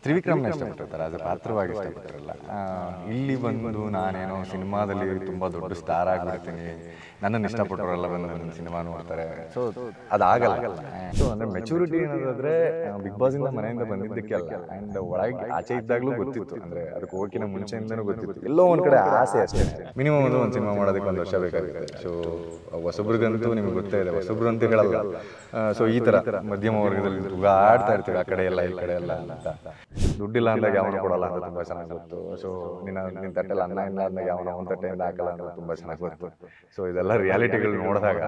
ತ್ರಿವಿಕ್ರಮ್ನ ಇಷ್ಟಪಟ್ಟಿರ್ತಾರೆ, ಅದು ಪಾತ್ರವಾಗಿ ಇಷ್ಟಪಟ್ಟಿರಲ್ಲ. ಇಲ್ಲಿ ಬಂದು ನಾನೇನೋ ಸಿನಿಮಾದಲ್ಲಿ ತುಂಬ ದೊಡ್ಡ ಸ್ಟಾರ್ ಆಗಿಬಿಡ್ತೀನಿ, ನನ್ನನ್ನು ಇಷ್ಟಪಟ್ಟವರೆಲ್ಲ ಬಂದು ನನ್ನ ಸಿನಿಮಾ ನೋಡ್ತಾರೆ. ಸೊ ಅದಾಗಲ್ಲ. ಸೊ ಅಂದರೆ ಮೆಚುರಿಟಿ ಅನ್ನೋದಾದರೆ ಬಿಗ್ ಬಾಸಿಂದ ಮನೆಯಿಂದ ಬಂದಿದ್ದಕ್ಕೆ ಅಲ್ಲ, ಆ್ಯಂಡ್ ಒಳಗೆ ಆಚೆ ಇದ್ದಾಗಲೂ ಗೊತ್ತಿತ್ತು, ಅಂದರೆ ಅದಕ್ಕೆ ಹೋಗಿನ ಮುಂಚೆಯಿಂದನೂ ಗೊತ್ತಿತ್ತು, ಎಲ್ಲೋ ಒಂದು ಕಡೆ ಆಸೆ ಅಷ್ಟೇ. ಮಿನಿಮಮ್ ಒಂದು ಸಿನಿಮಾ ಮಾಡೋದಕ್ಕೆ 1 ವರ್ಷ ಬೇಕಾಗುತ್ತೆ. ಸೊ ಹೊಸಬ್ರಿಗಂತೂ ನಿಮ್ಗೆ ಗೊತ್ತೇ ಇದೆ, ಹೊಸಬ್ರು ಅಂತ ಹೇಳಲ್ಲ. ಸೊ ಈ ಥರ ಮಧ್ಯಮ ವರ್ಗದಲ್ಲಿ ಆಡ್ತಾ ಇರ್ತೀವಿ, ಆ ಕಡೆ ಎಲ್ಲ ಈ ಕಡೆ ಎಲ್ಲ ಅಂತ. ದುಡ್ಡಿಲ್ಲ ಅಂದಾಗ ಯಾವನು ಕೊಡಲ್ಲ ಅಂತ ತುಂಬ ಚೆನ್ನಾಗಿ ಗೊತ್ತು. ಸೊ ನಿನ್ನ ತಟ್ಟೆಲ್ಲ ಅನ್ನ ಇಲ್ಲ ಅಂದಾಗ ಯಾವನ ಒಂದು ತಟ್ಟೆಯಿಂದ ಹಾಕಲ್ಲ ಅಂತ ತುಂಬ ಚೆನ್ನಾಗಿ ಗೊತ್ತು. ಸೊ ಇದೆಲ್ಲ ರಿಯಾಲಿಟಿಗಳು ನೋಡಿದಾಗ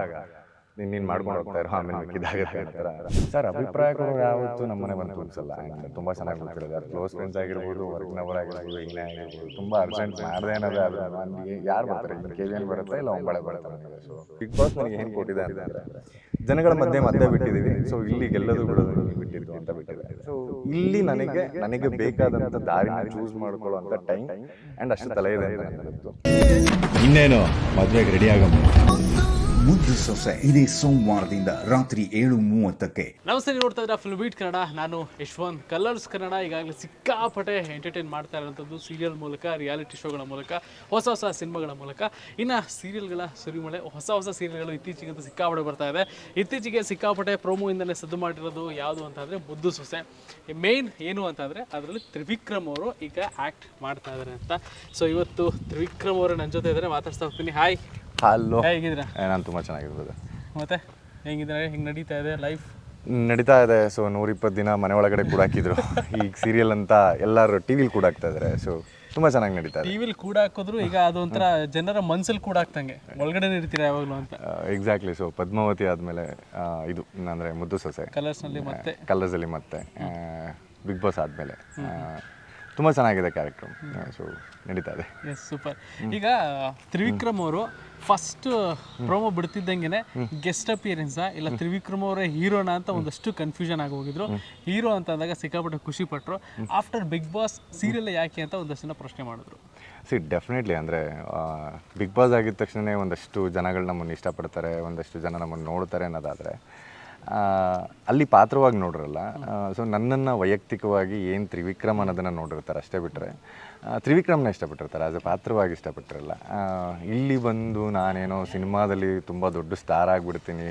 ನೀನು ಮಾಡ್ಕೊಂಡು ಹೋಗ್ತಾ ಇರೋ, ಆಮೇಲೆ ಮಿಕ್ಕಿದಾಗುತ್ತೆ ಅಂತಾರೆ. ಸರ್, ಅಭಿಪ್ರಾಯಗಳು ಯಾವತ್ತೂ ನಮ್ಮನೆ ಬಂದು ಅನ್ಸಲ್ಲ. ಆ್ಯಂಡ್ ತುಂಬ ಚೆನ್ನಾಗಿ ಗೊತ್ತಿರೋದು, ಕ್ಲೋಸ್ ಫ್ರೆಂಡ್ಸ್ ಆಗಿರ್ಬೋದು, ವರ್ಕ್ನವರ್ ಆಗಿರ್ಬೋದು, ಏನೇ ಆಗಿರ್ಬೋದು, ತುಂಬ ಅರ್ಜೆಂಟ್ ಮಾಡಿದೆ ಅನ್ನೋದು ಅದು ನನಗೆ ಯಾರು ಬರ್ತಾರೆ, ಈಗ KVN ಬರುತ್ತೆ ಇಲ್ಲ ಒಂಬಳೆ ಬರುತ್ತೆ ನನಗೆ. ಸೊ ಬಿಗ್ ಬಾಸ್ ನನಗೆ ಏನು ಕೊಟ್ಟಿದೆ ಅಂತಂದರೆ ಜನಗಳ ಮಧ್ಯೆ ಬಿಟ್ಟಿದ್ದೀವಿ. ಸೊ ಇಲ್ಲಿ ಗೆಲ್ಲೋದು ಬಿಡೋದು ಬಿಟ್ಟಿದ್ದು ಅಂತ ಬಿಟ್ಟಿದೆ. ಸೊ ಇಲ್ಲಿ ನನಗೆ ಬೇಕಾದಂಥ ದಾರಿನ ಚೂಸ್ ಮಾಡ್ಕೊಳ್ಳೋ ಅಂತ ಟೈಮ್ ಆ್ಯಂಡ್ ಅಷ್ಟು ತಲೆ ಇದೆ ಅಂತ ನನಗೆ ಗೊತ್ತು. ಇನ್ನೇನು ಮದುವೆಗೆ ರೆಡಿ ಆಗಮ್ಮ. ಮುದ್ದು ಸೊಸೆ ಇದೇ ಸೋಮವಾರದಿಂದ ರಾತ್ರಿ 7:30ಕ್ಕೆ. ನಮಸ್ತೆ, ನೀವು ನೋಡ್ತಾ ಇದ್ದೀರಾ ಫಿಲ್ಮ್ ಬೀಟ್ ಕನ್ನಡ. ನಾನು ಯಶ್ವಂತ್. ಕಲರ್ಸ್ ಕನ್ನಡ ಈಗಾಗಲೇ ಸಿಕ್ಕಾಪಟ್ಟೆ ಎಂಟರ್ಟೈನ್ ಮಾಡ್ತಾ ಇರೋಂಥದ್ದು ಸೀರಿಯಲ್ ಮೂಲಕ, ರಿಯಾಲಿಟಿ ಶೋಗಳ ಮೂಲಕ, ಹೊಸ ಸಿನಿಮಾಗಳ ಮೂಲಕ. ಇನ್ನು ಸೀರಿಯಲ್ಗಳ ಸುರಿಮಳೆ, ಹೊಸ ಸೀರಿಯಲ್ಗಳು ಇತ್ತೀಚೆಗಂತೂ ಸಿಕ್ಕಾಪಟ್ಟೆ ಬರ್ತಾ ಇದೆ. ಇತ್ತೀಚೆಗೆ ಸಿಕ್ಕಾಪಟ್ಟೆ ಪ್ರೋಮೋಯಿಂದಲೇ ಸದ್ದು ಮಾಡಿರೋದು ಯಾವುದು ಅಂತಂದರೆ ಮುದ್ದು ಸೊಸೆ. ಮೇನ್ ಏನು ಅಂತಂದರೆ ಅದರಲ್ಲಿ ತ್ರಿವಿಕ್ರಮ್ ಅವರು ಈಗ ಆ್ಯಕ್ಟ್ ಮಾಡ್ತಾ ಇದ್ದಾರೆ ಅಂತ. ಸೊ ಇವತ್ತು ತ್ರಿವಿಕ್ರಮ್ ಅವರು ನನ್ನ ಜೊತೆ ಇದ್ದಾರೆ, ಮಾತಾಡ್ತಾ ಹೋಗ್ತೀನಿ. ಹಾಯ್. ಹಲೋ, ಹೇಗಿದ್ದೀರಾ? ನಾನು ತುಂಬ ಚೆನ್ನಾಗಿರ್ಬೋದು. ಮತ್ತೆ ಹೆಂಗಿದ್ದಾರೆ, ಹೆಂಗೆ ನಡೀತಾ ಇದೆ ಲೈಫ್? ನಡೀತಾ ಇದೆ. ಸೊ 120 ದಿನ ಮನೆ ಒಳಗಡೆ ಕೂಡ ಹಾಕಿದ್ರು. ಈಗ ಸೀರಿಯಲ್ ಅಂತ ಎಲ್ಲರೂ ಟಿವಿಲಿ ಕೂಡ ಹಾಕ್ತಾ ಇದ್ದಾರೆ. ಸೊ ತುಂಬ ಚೆನ್ನಾಗಿ ನಡೀತಾ ಇದೆ. ಟಿವಿಲಿ ಕೂಡ ಹಾಕಿದ್ರು ಈಗ ಅದೊಂಥರ ಜನರ ಮನಸ್ಸಲ್ಲಿ ಕೂಡ ಹಾಕ್ತಂಗೆ, ಒಳಗಡೆ ಇರ್ತೀರಾ ಯಾವಾಗಲೂ ಅಂತ. ಎಕ್ಸಾಕ್ಟ್ಲಿ. ಸೊ ಪದ್ಮಾವತಿ ಆದಮೇಲೆ ಇದು ಅಂದರೆ ಮುದ್ದು ಸೊಸೆ, ಕಲರ್ಸಲ್ಲಿ ಮತ್ತೆ ಬಿಗ್ ಬಾಸ್ ಆದಮೇಲೆ ತುಂಬ ಚೆನ್ನಾಗಿದೆ ಕ್ಯಾರೆಕ್ಟ್ರು. ಸೊ ನಡೀತಾ ಇದೆ. Yes, super. ಈಗ ತ್ರಿವಿಕ್ರಮ್ ಅವರು ಫಸ್ಟ್ ಪ್ರೋಮೋ ಬಿಡ್ತಿದ್ದಂಗೆ ಗೆಸ್ಟ್ ಅಪಿಯರೆನ್ಸಾ ಇಲ್ಲ ತ್ರಿವಿಕ್ರಮ್ ಅವರೇ ಹೀರೋನಾ ಅಂತ ಒಂದಷ್ಟು ಕನ್ಫ್ಯೂಷನ್ ಆಗಿ ಹೋಗಿದ್ರು. ಹೀರೋ ಅಂತ ಅಂದಾಗ ಸಿಕ್ಕಾಪಟ್ಟೆ ಖುಷಿ ಪಟ್ಟರು. ಆಫ್ಟರ್ ಬಿಗ್ ಬಾಸ್ ಸೀರಿಯಲ್ ಯಾಕೆ ಅಂತ ಒಂದಷ್ಟು ಜನ ಪ್ರಶ್ನೆ ಮಾಡಿದ್ರು. ಡೆಫಿನೆಟ್ಲಿ. ಅಂದರೆ ಬಿಗ್ ಬಾಸ್ ಆಗಿದ ತಕ್ಷಣ ಒಂದಷ್ಟು ಜನಗಳು ನಮ್ಮನ್ನು ಇಷ್ಟಪಡ್ತಾರೆ, ಒಂದಷ್ಟು ಜನ ನಮ್ಮನ್ನು ನೋಡ್ತಾರೆ ಅನ್ನೋದಾದರೆ ಅಲ್ಲಿ ಪಾತ್ರವಾಗಿ ನೋಡಿರಲ್ಲ. ಸೊ ನನ್ನನ್ನು ವೈಯಕ್ತಿಕವಾಗಿ ಏನು ತ್ರಿವಿಕ್ರಮ್ ಅನ್ನೋದನ್ನು ನೋಡಿರ್ತಾರೆ ಅಷ್ಟೇ, ಬಿಟ್ಟರೆ ತ್ರಿವಿಕ್ರಮ್ನ ಇಷ್ಟಪಟ್ಟಿರ್ತಾರೆ, ಆಸ್ ಎ ಪಾತ್ರವಾಗಿ ಇಷ್ಟಪಟ್ಟಿರಲ್ಲ. ಇಲ್ಲಿ ಬಂದು ನಾನೇನೋ ಸಿನಿಮಾದಲ್ಲಿ ತುಂಬ ದೊಡ್ಡ ಸ್ಟಾರ್ ಆಗಿಬಿಡ್ತೀನಿ,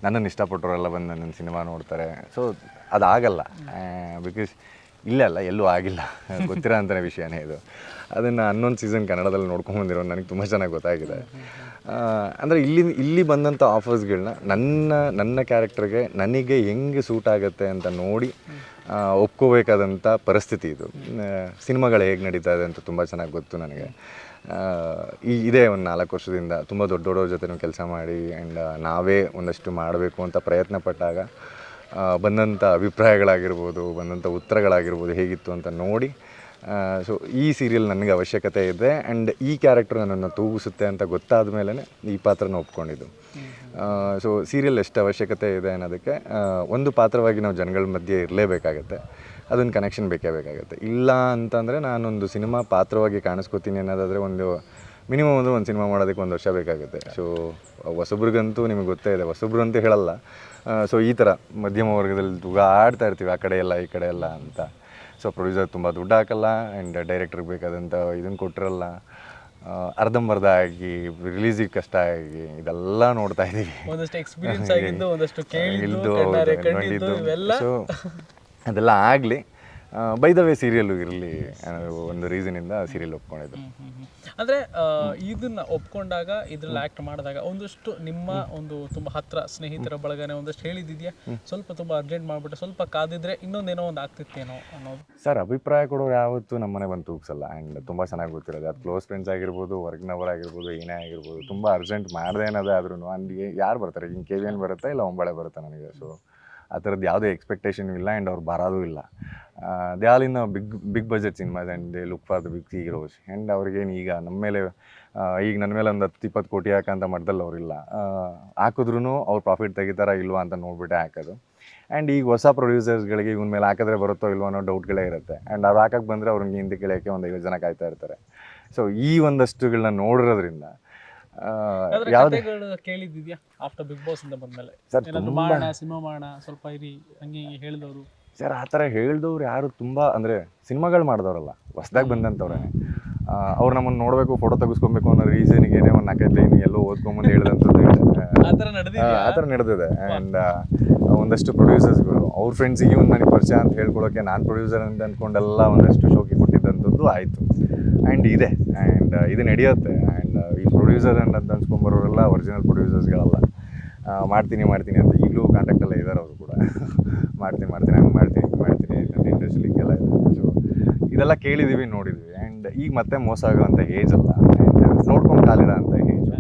ನನ್ನನ್ನು ಇಷ್ಟಪಟ್ಟವರೆಲ್ಲ ಬಂದು ನನ್ನ ಸಿನಿಮಾ ನೋಡ್ತಾರೆ. ಸೊ ಅದಾಗಲ್ಲ. ಬಿಕಾಸ್ ಇಲ್ಲಲ್ಲ, ಎಲ್ಲೂ ಆಗಿಲ್ಲ. ಗೊತ್ತಿರೋ ಅಂಥ ವಿಷಯನೇ ಇದು. ಅದನ್ನು 11 ಸೀಸನ್ ಕನ್ನಡದಲ್ಲಿ ನೋಡ್ಕೊಂಬಂದಿರೋ ನನಗೆ ತುಂಬ ಚೆನ್ನಾಗಿ ಗೊತ್ತಾಗಿದೆ. ಅಂದರೆ ಇಲ್ಲಿ ಬಂದಂಥ ಆಫರ್ಸ್ಗಳನ್ನ ನನ್ನ ಕ್ಯಾರೆಕ್ಟರ್ಗೆ ನನಗೆ ಹೆಂಗೆ ಸೂಟ್ ಆಗುತ್ತೆ ಅಂತ ನೋಡಿ ಒಪ್ಕೋಬೇಕಾದಂಥ ಪರಿಸ್ಥಿತಿ ಇದು. ಸಿನಿಮಾಗಳು ಹೇಗೆ ನಡೀತಾ ಇದೆ ಅಂತ ತುಂಬ ಚೆನ್ನಾಗಿ ಗೊತ್ತು ನನಗೆ. ಇದೇ ಒಂದು 4 ವರ್ಷದಿಂದ ತುಂಬ ದೊಡ್ಡವ್ರ ಜೊತೆ ಕೆಲಸ ಮಾಡಿ ಆ್ಯಂಡ್ ನಾವೇ ಒಂದಷ್ಟು ಮಾಡಬೇಕು ಅಂತ ಪ್ರಯತ್ನ ಪಟ್ಟಾಗ ಬಂದಂಥ ಅಭಿಪ್ರಾಯಗಳಾಗಿರ್ಬೋದು, ಬಂದಂಥ ಉತ್ತರಗಳಾಗಿರ್ಬೋದು ಹೇಗಿತ್ತು ಅಂತ ನೋಡಿ ಸೊ ಈ ಸೀರಿಯಲ್ ನನಗೆ ಅವಶ್ಯಕತೆ ಇದೆ ಆ್ಯಂಡ್ ಈ ಕ್ಯಾರೆಕ್ಟರ್ ನನ್ನನ್ನು ತೂಗಿಸುತ್ತೆ ಅಂತ ಗೊತ್ತಾದ ಮೇಲೆ ಈ ಪಾತ್ರನ ಒಪ್ಕೊಂಡಿದ್ದು. ಸೊ ಸೀರಿಯಲ್ ಎಷ್ಟು ಅವಶ್ಯಕತೆ ಇದೆ ಅನ್ನೋದಕ್ಕೆ ಒಂದು ಪಾತ್ರವಾಗಿ ನಾವು ಜನಗಳ ಮಧ್ಯೆ ಇರಲೇಬೇಕಾಗತ್ತೆ, ಅದೊಂದು ಕನೆಕ್ಷನ್ ಬೇಕೇ ಬೇಕಾಗುತ್ತೆ. ಇಲ್ಲ ಅಂತಂದರೆ ನಾನೊಂದು ಸಿನಿಮಾ ಪಾತ್ರವಾಗಿ ಕಾಣಿಸ್ಕೋತೀನಿ ಅನ್ನೋದಾದರೆ ಮಿನಿಮಮ್ ಒಂದು ಸಿನಿಮಾ ಮಾಡೋದಕ್ಕೆ 1 ವರ್ಷ ಬೇಕಾಗುತ್ತೆ. ಸೊ ಹೊಸಬ್ರಿಗಂತೂ ನಿಮಗೆ ಗೊತ್ತೇ ಇದೆ, ಹೊಸಬ್ರು ಅಂತ ಹೇಳಲ್ಲ. ಸೊ ಈ ಥರ ಮಧ್ಯಮ ವರ್ಗದಲ್ಲಿ ಆಡ್ತಾ ಇರ್ತೀವಿ, ಆ ಕಡೆ ಎಲ್ಲ ಈ ಕಡೆ ಎಲ್ಲ ಅಂತ. ಸೊ ಪ್ರೊಡ್ಯೂಸರ್ ತುಂಬ ದುಡ್ಡು ಹಾಕಲ್ಲ ಆ್ಯಂಡ್ ಡೈರೆಕ್ಟ್ರಿಗೆ ಬೇಕಾದಂಥ ಇದನ್ನು ಕೊಟ್ಟಿರಲ್ಲ, ಅರ್ಧಂಬರ್ಧ ಆಗಿ ರಿಲೀಸಿಗೆ ಕಷ್ಟ ಆಗಿ ಇದೆಲ್ಲ ನೋಡ್ತಾ ಇದ್ದೀವಿ. ಸೊ ಅದೆಲ್ಲ ಆಗಲಿ, ಬೈ ದ ವೇ ಸೀರಿಯಲ್ಲು ಇರಲಿ ಒಂದು ರೀಸನಿಂದ ಸೀರಿಯಲ್ ಒಪ್ಕೊಂಡಿದ್ದು. ಅಂದರೆ ಇದನ್ನು ಒಪ್ಕೊಂಡಾಗ ಇದರಲ್ಲಿ ಆ್ಯಕ್ಟ್ ಮಾಡಿದಾಗ ಒಂದಷ್ಟು ನಿಮ್ಮ ಒಂದು ತುಂಬ ಹತ್ತಿರ ಸ್ನೇಹಿತರ ಬಳಗನೆ ಒಂದಷ್ಟು ಹೇಳಿದ್ದಿದೆಯಾ, ಸ್ವಲ್ಪ ತುಂಬ ಅರ್ಜೆಂಟ್ ಮಾಡಿಬಿಟ್ಟು ಸ್ವಲ್ಪ ಕಾದಿದ್ರೆ ಇನ್ನೊಂದೇನೋ ಒಂದು ಆಗ್ತಿತ್ತೇನೋ ಅನ್ನೋದು? ಸರ್, ಅಭಿಪ್ರಾಯ ಕೊಡೋರು ಯಾವತ್ತೂ ನಮ್ಮನೆ ಬಂದು ತೂಗಿಸಲ್ಲ. ಆ್ಯಂಡ್ ತುಂಬ ಚೆನ್ನಾಗಿ ಗೊತ್ತಿರೋದು, ಅದು ಕ್ಲೋಸ್ ಫ್ರೆಂಡ್ಸ್ ಆಗಿರ್ಬೋದು, ವರ್ಕ್ನವರ್ ಆಗಿರ್ಬೋದು, ಏನೇ ಆಗಿರ್ಬೋದು, ತುಂಬ ಅರ್ಜೆಂಟ್ ಮಾಡಿದೆ ಅನ್ನೋದೇ ಆದ್ರೂ ಅಲ್ಲಿಗೆ ಯಾರು ಬರ್ತಾರೆ, ಹಿಂಗೆ KVN ಬರುತ್ತೆ ಇಲ್ಲ ಒಂಬಳೆ ಬರುತ್ತೆ ನನಗೆ. ಸೊ ಆ ಥರದ್ದು ಯಾವುದೇ ಎಕ್ಸ್ಪೆಕ್ಟೇಷನ್ ಇಲ್ಲ ಆ್ಯಂಡ್ ಅವ್ರು ಬರೋದೂ ಇಲ್ಲ. They all in big budget cinemas and they look for the big heroes. And ಅವ್ರಿಗೇನು ಈಗ ನನ್ನ ಮೇಲೆ ನನ್ನ ಮೇಲೆ ಒಂದು 10-20 ಕೋಟಿ ಹಾಕೋಂಥ ಮಟ್ಟದಲ್ಲಿ ಅವರಿಲ್ಲ. ಹಾಕಿದ್ರೂ ಅವ್ರು ಪ್ರಾಫಿಟ್ ತೆಗಿತಾರ ಇಲ್ವಾ ಅಂತ ನೋಡ್ಬಿಟ್ಟೆ ಹಾಕೋದು. ಆ್ಯಂಡ್ ಈಗ ಹೊಸ ಪ್ರೊಡ್ಯೂಸರ್ಸ್ಗಳಿಗೆ ಇವನ ಮೇಲೆ ಹಾಕಿದ್ರೆ ಬರುತ್ತೋ ಇಲ್ವೋ ಅನ್ನೋ ಡೌಟ್ಗಳೇ ಇರುತ್ತೆ. ಆ್ಯಂಡ್ ಅವ್ರು ಹಾಕಕ್ಕೆ ಬಂದರೆ ಅವ್ರಿಗೆ ಹಿಂದೆ ಕೇಳೋಕ್ಕೆ ಒಂದು 5 ಜನ ಕಾಯ್ತಾ ಇರ್ತಾರೆ. ಸೊ ಈ ಒಂದಷ್ಟುಗಳನ್ನ ನೋಡಿರೋದ್ರಿಂದ ಯಾವುದೇ ಕೇಳಿದ್ದಿದ್ಯಾ ಆಫ್ಟರ್ ಬಿಗ್ ಬಾಸ್ ಇಂದ ಬಂದಮೇಲೆ? ಸರ್, ಸಿನಿಮಾ ಮಾಡೋಣ ಸ್ವಲ್ಪ ಇರಿ ಹಂಗೆ ಹೇಳಿದವರು ಸರ್ ಆ ಥರ ಹೇಳ್ದವ್ರು ಯಾರು ತುಂಬ ಅಂದರೆ ಸಿನಿಮಾಗಳು ಮಾಡಿದವರಲ್ಲ, ಹೊಸ್ದಾಗಿ ಬಂದಂಥವ್ರೆ. ಅವ್ರು ನಮ್ಮನ್ನು ನೋಡಬೇಕು, ಫೋಟೋ ತೆಗೆಸ್ಕೊಬೇಕು ಅನ್ನೋ ರೀಸನ್ಗೆ ಏನೇ ಒಂದು 4 ಲೈನ್ ಎಲ್ಲೋ ಓದ್ಕೊಂಬಂದು ಹೇಳಿದಂಥದ್ದು ಆ ಥರ ನಡೆದಿದೆ. ಆ ಥರ ನಡೆದಿದೆ. ಆ್ಯಂಡ್ ಒಂದಷ್ಟು ಪ್ರೊಡ್ಯೂಸರ್ಸ್ಗಳು ಅವ್ರ ಫ್ರೆಂಡ್ಸಿಗೆ ಇವ್ನು ನನಗೆ ಪರಿಚಯ ಅಂತ ಹೇಳ್ಕೊಳೋಕ್ಕೆ ನಾನು ಪ್ರೊಡ್ಯೂಸರ್ ಅಂತ ಅಂದ್ಕೊಂಡೆಲ್ಲ ಒಂದಷ್ಟು ಶೋಕಿ ಕೊಟ್ಟಿದ್ದಂಥದ್ದು ಆಯಿತು. ಆ್ಯಂಡ್ ಇದೆ, ಆ್ಯಂಡ್ ಇದು ನಡೆಯುತ್ತೆ. ಆ್ಯಂಡ್ ಈ ಪ್ರೊಡ್ಯೂಸರ್ ಅನ್ನೋದು ಅನ್ಸ್ಕೊಂಬರೋರೆಲ್ಲ ಒರಿಜಿನಲ್ ಪ್ರೊಡ್ಯೂಸರ್ಸ್ಗಳಲ್ಲ. ಮಾಡ್ತೀನಿ ಅಂತ ಈಗಲೂ ಕಾಂಟ್ಯಾಕ್ಟಲ್ಲೇ ಇದ್ದಾರೆ ಅವರು ಕೂಡ. ಮಾಡ್ತೀನಿ ಹಂಗೆ ಮಾಡ್ತೀನಿ ಅಂತ ಇಂಡಸ್ಟ್ರಿಲಿ ಹಿಂಗೆಲ್ಲ ಇದೆ. ಸೊ ಇದೆಲ್ಲ ಕೇಳಿದ್ದೀವಿ, ನೋಡಿದ್ವಿ. ಆ್ಯಂಡ್ ಈಗ ಮತ್ತೆ ಮೋಸ ಆಗೋವಂಥ ಏಜ್ ಅಲ್ಲ, ಆ್ಯಂಡ್ ನೋಡ್ಕೊಂಡು ಕಾಲಿಡ ಅಂತ ಏಜ್.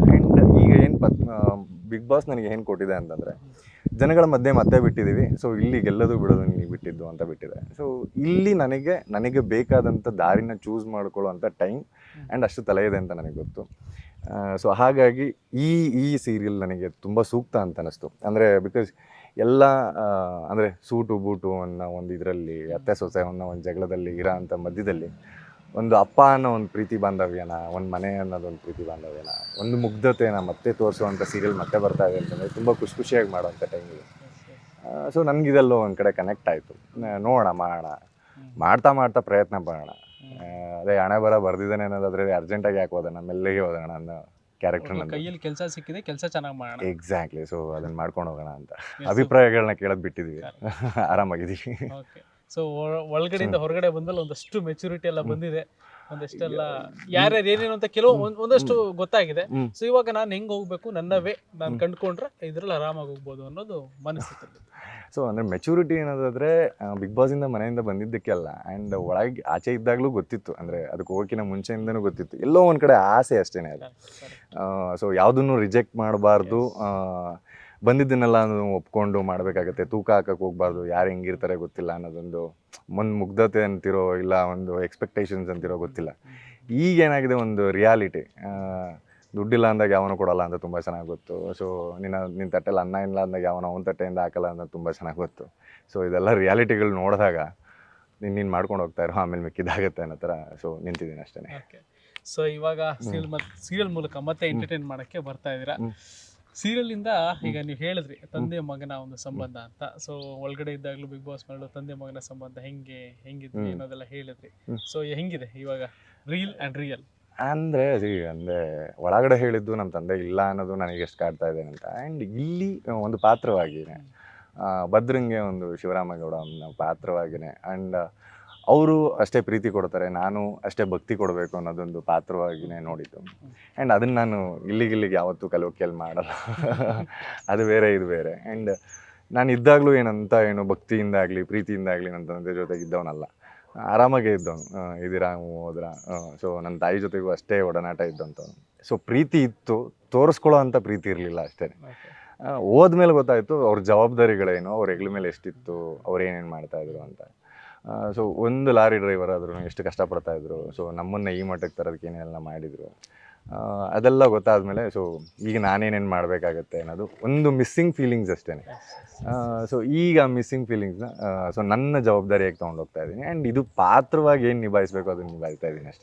ಆ್ಯಂಡ್ ಈಗ ಏನು ಬಿಗ್ ಬಾಸ್ ನನಗೆ ಏನು ಕೊಟ್ಟಿದೆ ಅಂತಂದರೆ, ಜನಗಳ ಮಧ್ಯೆ ಮತ್ತೆ ಬಿಟ್ಟಿದ್ದೀವಿ. ಸೊ ಇಲ್ಲಿ ಗೆಲ್ಲೋದು ಬಿಡೋದು ನೀವು ಬಿಟ್ಟಿದ್ದು ಅಂತ ಬಿಟ್ಟಿದೆ. ಸೊ ಇಲ್ಲಿ ನನಗೆ ಬೇಕಾದಂಥ ದಾರಿನ ಚೂಸ್ ಮಾಡ್ಕೊಳ್ಳೋವಂಥ ಟೈಮ್ ಆ್ಯಂಡ್ ಅಷ್ಟು ತಲೆ ಇದೆ ಅಂತ ನನಗೆ ಗೊತ್ತು. ಸೊ ಹಾಗಾಗಿ ಈ ಸೀರಿಯಲ್ ನನಗೆ ತುಂಬ ಸೂಕ್ತ ಅಂತ ಅನ್ನಿಸ್ತು. ಅಂದರೆ ಬಿಕಾಸ್ ಎಲ್ಲ ಅಂದರೆ ಸೂಟು ಬೂಟು ಅನ್ನೋ ಒಂದು ಇದರಲ್ಲಿ, ಅತ್ತೆ ಸೊಸೆ ಅನ್ನೋ ಒಂದು ಜಗಳದಲ್ಲಿ ಇರೋ ಅಂಥ ಮಧ್ಯದಲ್ಲಿ ಒಂದು ಅಪ್ಪ ಅನ್ನೋ ಒಂದು ಪ್ರೀತಿ ಬಾಂಧವ್ಯನ, ಒಂದು ಮನೆ ಅನ್ನೋದು ಒಂದು ಪ್ರೀತಿ ಬಾಂಧವ್ಯನ, ಒಂದು ಮುಗ್ಧತೆನ ಮತ್ತೆ ತೋರಿಸುವಂಥ ಸೀರಿಯಲ್ ಮತ್ತೆ ಬರ್ತಾ ಇದೆ ಅಂತಂದರೆ ತುಂಬ ಖುಷಿಯಾಗಿ ಮಾಡೋವಂಥ ಟೈಮ್ ಇದೆ. ಸೊ ನನಗಿದೆಲ್ಲೋ ಒಂದು ಕಡೆ ಕನೆಕ್ಟ್ ಆಯಿತು. ನೋಡೋಣ, ಮಾಡ್ತಾ ಪ್ರಯತ್ನ ಪಡೋಣ. ಅದೇ ಹಣೆ ಬರ ಬರ್ದಿದ್ದಾನೆ ಅನ್ನೋದಾದ್ರೆ ಅರ್ಜೆಂಟಾಗಿ ಯಾಕೆ ಹೋದ, ಮೆಲ್ಲಗೆ ಹೋಗೋಣ ಅನ್ನೋ ಕ್ಯಾರೆಕ್ಟರ್ ನನ್ನ ಕೈಯಲ್ಲಿ ಕೆಲಸ ಸಿಕ್ಕಿದೆ, ಕೆಲಸ ಚೆನ್ನಾಗಿ ಮಾಡೋಣ. ಎಕ್ಸಾಕ್ಟ್ಲಿ. ಸೊ ಅದನ್ನು ಮಾಡ್ಕೊಂಡು ಹೋಗೋಣ ಅಂತ ಅಭಿಪ್ರಾಯಗಳನ್ನ ಕೇಳೋದು ಬಿಟ್ಟಿದ್ದೀವಿ. ಆರಾಮಾಗಿದ್ದೀವಿ. ಓಕೆ. ಸೊ ಒಳಗಡೆಯಿಂದ ಹೊರಗಡೆ ಬಂದಲ್ಲಿ ಒಂದಷ್ಟು ಮೆಚುರಿಟಿ ಎಲ್ಲ ಬಂದಿದೆ, ಒಂದಷ್ಟೆಲ್ಲ ಯಾರ್ಯಾರು ಏನೇನು ಅಂತ ಒಂದಷ್ಟು ಗೊತ್ತಾಗಿದೆ. ಸೊ ಇವಾಗ ನಾನು ಹೆಂಗೆ ಹೋಗ್ಬೇಕು, ನನ್ನವೇ ನಾನು ಕಂಡುಕೊಂಡ್ರೆ ಇದ್ರಲ್ಲಿ ಆರಾಮಾಗಿ ಹೋಗ್ಬೋದು ಅನ್ನೋದು ಮನಸ್ಸಿತ್ತು. ಸೊ ಅಂದರೆ ಮೆಚುರಿಟಿ ಅನ್ನೋದಾದರೆ ಬಿಗ್ ಬಾಸಿಂದ ಮನೆಯಿಂದ ಬಂದಿದ್ದಕ್ಕೆಲ್ಲ, ಆ್ಯಂಡ್ ಒಳಗೆ ಆಚೆ ಇದ್ದಾಗಲೂ ಗೊತ್ತಿತ್ತು. ಅಂದರೆ ಅದಕ್ಕೆ ಹೋಗೋಕ್ಕಿಂತ ಮುಂಚೆಯಿಂದನೂ ಗೊತ್ತಿತ್ತು, ಎಲ್ಲೋ ಒಂದು ಕಡೆ ಆಸೆ ಅಷ್ಟೇ ಅದು. ಸೊ ಯಾವುದನ್ನು ರಿಜೆಕ್ಟ್ ಮಾಡಬಾರ್ದು, ಬಂದಿದ್ದನ್ನೆಲ್ಲ ಒಪ್ಕೊಂಡು ಮಾಡಬೇಕಾಗತ್ತೆ, ತೂಕ ಹಾಕಕ್ಕೆ ಹೋಗ್ಬಾರ್ದು, ಯಾರು ಹೆಂಗಿರ್ತಾರೆ ಗೊತ್ತಿಲ್ಲ ಅನ್ನೋದೊಂದು ಒಂದು ಮುಗ್ಧತೆ ಅಂತಿರೋ ಇಲ್ಲ ಒಂದು ಎಕ್ಸ್ಪೆಕ್ಟೇಷನ್ಸ್ ಅಂತಿರೋ ಗೊತ್ತಿಲ್ಲ. ಈಗೇನಾಗಿದೆ ಒಂದು ರಿಯಾಲಿಟಿ, ದುಡ್ಡಿಲ್ಲ ಅಂದಾಗ ಯಾವನೂ ಕೊಡಲ್ಲ ಅಂತ ತುಂಬ ಚೆನ್ನಾಗಿ ಗೊತ್ತು. ಸೊ ನಿನ್ನ ತಟ್ಟೆಲ್ಲ ಅನ್ನ ಇಲ್ಲ ಅಂದಾಗ ಯಾವನೋ ಅವನ ತಟ್ಟೆಯಿಂದ ಹಾಕಲ್ಲ ಅಂತ ತುಂಬ ಚೆನ್ನಾಗಿ ಗೊತ್ತು. ಸೊ ಇದೆಲ್ಲ ರಿಯಾಲಿಟಿಗಳು ನೋಡಿದಾಗ ನೀನು ಮಾಡ್ಕೊಂಡು ಹೋಗ್ತಾ ಇರೋ, ಆಮೇಲೆ ಮಿಕ್ಕಿದಾಗತ್ತೆ ಅನ್ನೋ ಥರ. ಸೊ ನಿಂತಿದ್ದೀನಿ ಅಷ್ಟೇ. ಓಕೆ. ಸೊ ಇವಾಗ ಸೀರಿಯಲ್ ಮೂಲಕ ಮತ್ತೆ ಎಂಟರ್ಟೈನ್ ಮಾಡೋಕ್ಕೆ ಬರ್ತಾ ಇದ್ದೀರಾ. ಸೀರಿಯಲಿಂದ ಈಗ ನೀವು ಹೇಳಿದ್ರಿ ತಂದೆ ಮಗನ ಒಂದು ಸಂಬಂಧ ಅಂತ. ಸೊ ಒಳಗಡೆ ಇದ್ದಾಗಲೂ ಬಿಗ್ ಬಾಸ್ ಮಾಡಲು ತಂದೆ ಮಗನ ಸಂಬಂಧ ಹೆಂಗಿದ್ವಿ ಅನ್ನೋದೆಲ್ಲ ಹೇಳಿದ್ರಿ. ಸೊ ಹೆಂಗಿದೆ ಇವಾಗ ರಿಯಲ್? ಅಂದರೆ ಒಳಗಡೆ ಹೇಳಿದ್ದು ನಮ್ಮ ತಂದೆ ಇಲ್ಲ ಅನ್ನೋದು ನನಗೆ ಎಷ್ಟು ಕಾಡ್ತಾ ಇದೆ ಅಂತ. ಆ್ಯಂಡ್ ಇಲ್ಲಿ ಒಂದು ಪಾತ್ರವಾಗಿಯೇ ಭದ್ರಂಗೆ ಒಂದು ಶಿವರಾಮೇಗೌಡ ಅನ್ನೋ ಪಾತ್ರವಾಗಿಯೇ, ಆ್ಯಂಡ್ ಅವರು ಅಷ್ಟೇ ಪ್ರೀತಿ ಕೊಡ್ತಾರೆ, ನಾನು ಅಷ್ಟೇ ಭಕ್ತಿ ಕೊಡಬೇಕು ಅನ್ನೋದೊಂದು ಪಾತ್ರವಾಗಿಯೇ ನೋಡಿದ್ದು. ಆ್ಯಂಡ್ ಅದನ್ನು ನಾನು ಇಲ್ಲಿಗೆ ಯಾವತ್ತೂ ಕಲೋಕಿಯಲ್ಲಿ ಮಾಡಲ್ಲ. ಅದು ಬೇರೆ ಇದು ಬೇರೆ. ಆ್ಯಂಡ್ ನಾನು ಇದ್ದಾಗಲೂ ಏನು ಭಕ್ತಿಯಿಂದಾಗಲಿ ಪ್ರೀತಿಯಿಂದಾಗಲಿ ನನ್ನ ತಂದೆ ಜೊತೆಗೆ ಇದ್ದವನಲ್ಲ, ಆರಾಮಾಗೇ ಇದ್ದವನು. ಇದ್ದೀರಾ ಹೋದ್ರ. ಸೊ ನನ್ನ ತಾಯಿ ಜೊತೆಗೂ ಅಷ್ಟೇ ಒಡನಾಟ ಇದ್ದಂಥವನು. ಸೊ ಪ್ರೀತಿ ಇತ್ತು, ತೋರಿಸ್ಕೊಳ್ಳೋ ಅಂಥ ಪ್ರೀತಿ ಇರಲಿಲ್ಲ ಅಷ್ಟೇ. ಹೋದ್ಮೇಲೆ ಗೊತ್ತಾಯಿತು ಅವ್ರ ಜವಾಬ್ದಾರಿಗಳೇನು, ಅವ್ರ ಹೆಗ್ಲ ಮೇಲೆ ಎಷ್ಟಿತ್ತು, ಅವ್ರು ಏನೇನು ಮಾಡ್ತಾಯಿದ್ರು ಅಂತ. ಸೊ ಒಂದು ಲಾರಿ ಡ್ರೈವರ್ ಆದ್ರೂ ಎಷ್ಟು ಕಷ್ಟಪಡ್ತಾಯಿದ್ರು. ಸೊ ನಮ್ಮನ್ನು ಈ ಮಟ್ಟಕ್ಕೆ ತರೋದಕ್ಕೆ ಏನೆಲ್ಲ ಮಾಡಿದರು, ಅದೆಲ್ಲ ಗೊತ್ತಾದಮೇಲೆ ಸೊ ಈಗ ನಾನೇನೇನು ಮಾಡಬೇಕಾಗತ್ತೆ ಅನ್ನೋದು ಒಂದು ಮಿಸ್ಸಿಂಗ್ ಫೀಲಿಂಗ್ಸ್ ಅಷ್ಟೇ. ಸೊ ಈಗ ಮಿಸ್ಸಿಂಗ್ ಫೀಲಿಂಗ್ಸ್ನ ಸೊ ನನ್ನ ಜವಾಬ್ದಾರಿಯಾಗಿ ತೊಗೊಂಡೋಗ್ತಾ ಇದ್ದೀನಿ. ಆ್ಯಂಡ್ ಇದು ಪಾತ್ರವಾಗಿ ಏನು ನಿಭಾಯಿಸಬೇಕು ಅದನ್ನು ನಿಭಾಯಿಸ್ತಾ ಇದ್ದೀನಿ ಅಷ್ಟೇ.